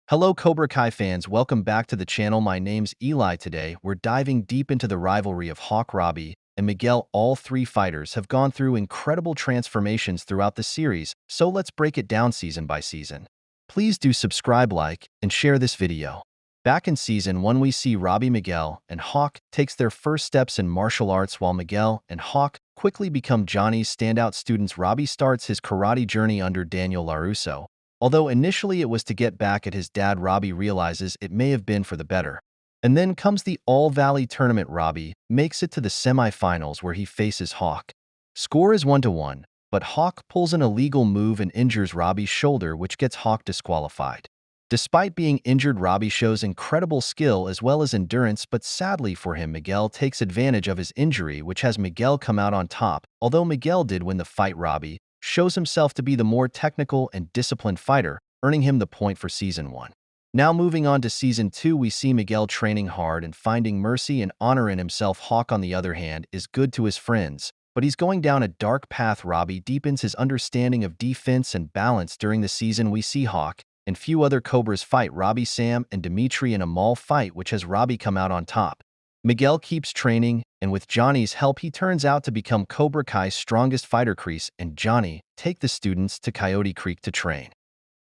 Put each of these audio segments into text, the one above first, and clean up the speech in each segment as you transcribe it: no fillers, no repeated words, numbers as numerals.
Hello Cobra Kai fans, welcome back to the channel. My name's Eli. Today, we're diving deep into the rivalry of Hawk, Robby, and Miguel. All three fighters have gone through incredible transformations throughout the series, so let's break it down season by season. Please do subscribe, like, and share this video. Back in season 1 we see Robby, Miguel, and Hawk takes their first steps in martial arts while Miguel and Hawk quickly become Johnny's standout students. Robby starts his karate journey under Daniel LaRusso. Although initially it was to get back at his dad, Robby realizes it may have been for the better. And then comes the All-Valley tournament. Robby makes it to the semi-finals where he faces Hawk. Score is 1-1, but Hawk pulls an illegal move and injures Robby's shoulder, which gets Hawk disqualified. Despite being injured, Robby shows incredible skill as well as endurance, but sadly for him, Miguel takes advantage of his injury, which has Miguel come out on top. Although Miguel did win the fight, Robby shows himself to be the more technical and disciplined fighter, earning him the point for Season 1. Now moving on to Season 2, we see Miguel training hard and finding mercy and honor in himself. Hawk, on the other hand, is good to his friends, but he's going down a dark path. Robby deepens his understanding of defense and balance. During the season, we see Hawk and few other Cobras fight Robby, Sam, and Dimitri in a mall fight, which has Robby come out on top. Miguel keeps training, and with Johnny's help, he turns out to become Cobra Kai's strongest fighter. Kreese and Johnny take the students to Coyote Creek to train.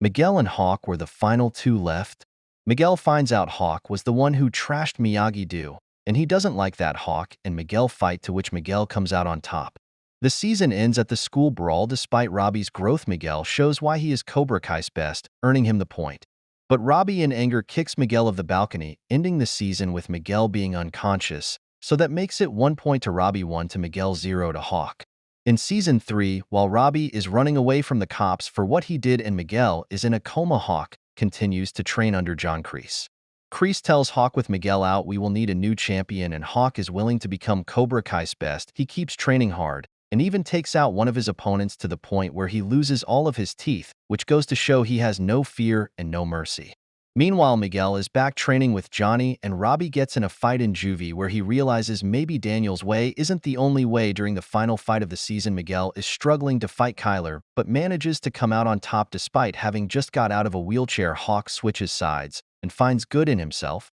Miguel and Hawk were the final two left. Miguel finds out Hawk was the one who trashed Miyagi-Do, and he doesn't like that. Hawk and Miguel fight, to which Miguel comes out on top. The season ends at the school brawl. Despite Robby's growth, Miguel shows why he is Cobra Kai's best, earning him the point. But Robby in anger kicks Miguel of the balcony, ending the season with Miguel being unconscious, so that makes it 1 point to Robby, 1 to Miguel, 0 to Hawk. In Season 3, while Robby is running away from the cops for what he did and Miguel is in a coma, Hawk continues to train under John Kreese. Kreese tells Hawk, with Miguel out, we will need a new champion, and Hawk is willing to become Cobra Kai's best. He keeps training hard and even takes out one of his opponents to the point where he loses all of his teeth, which goes to show he has no fear and no mercy. Meanwhile, Miguel is back training with Johnny, and Robby gets in a fight in juvie where he realizes maybe Daniel's way isn't the only way. During the final fight of the season, Miguel is struggling to fight Kyler, but manages to come out on top despite having just got out of a wheelchair. Hawk switches sides and finds good in himself.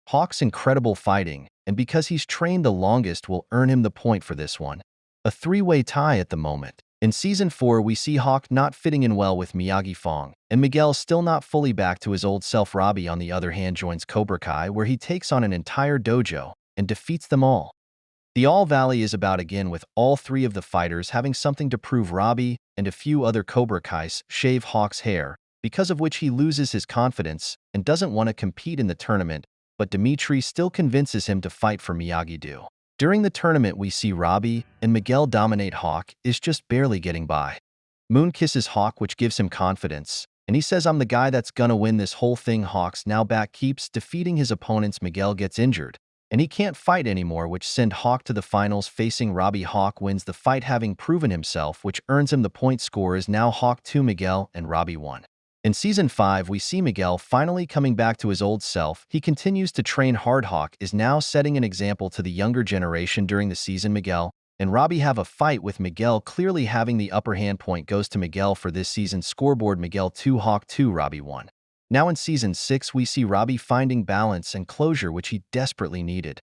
Hawk's incredible fighting, and because he's trained the longest, will earn him the point for this one. A three-way tie at the moment. In Season 4, we see Hawk not fitting in well with Miyagi Fong, and Miguel still not fully back to his old self. Robby, on the other hand, joins Cobra Kai, where he takes on an entire dojo and defeats them all. The All-Valley is about again with all three of the fighters having something to prove. Robby and a few other Cobra Kais shave Hawk's hair, because of which he loses his confidence and doesn't want to compete in the tournament, but Dimitri still convinces him to fight for Miyagi-Do. During the tournament, we see Robby and Miguel dominate. Hawk is just barely getting by. Moon kisses Hawk, which gives him confidence, and he says, I'm the guy that's gonna win this whole thing. Hawk's now back keeps defeating his opponents. Miguel gets injured, and he can't fight anymore, which send Hawk to the finals facing Robby. Hawk wins the fight, having proven himself, which earns him the point. Score is now Hawk 2, Miguel, and Robby 1. In Season 5, we see Miguel finally coming back to his old self. He continues to train hard. Hawk is now setting an example to the younger generation. During the season, Miguel and Robby have a fight, with Miguel clearly having the upper hand. Point goes to Miguel for this season. Scoreboard: Miguel 2, Hawk 2, Robby 1. Now in Season 6, we see Robby finding balance and closure, which he desperately needed.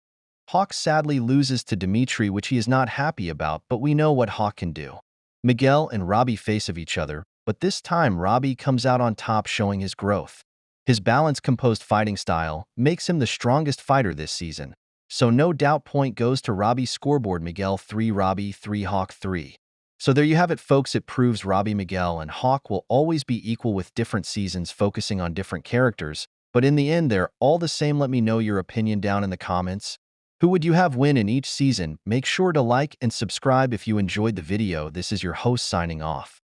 Hawk sadly loses to Dimitri, which he is not happy about, but we know what Hawk can do. Miguel and Robby face of each other, but this time Robby comes out on top, showing his growth. His balanced, composed fighting style makes him the strongest fighter this season. So no doubt point goes to Robby. Scoreboard: Miguel 3, Robby 3, Hawk 3. So there you have it, folks. It proves Robby, Miguel, and Hawk will always be equal with different seasons focusing on different characters, but in the end they're all the same. Let me know your opinion down in the comments. Who would you have win in each season? Make sure to like and subscribe if you enjoyed the video. This is your host signing off.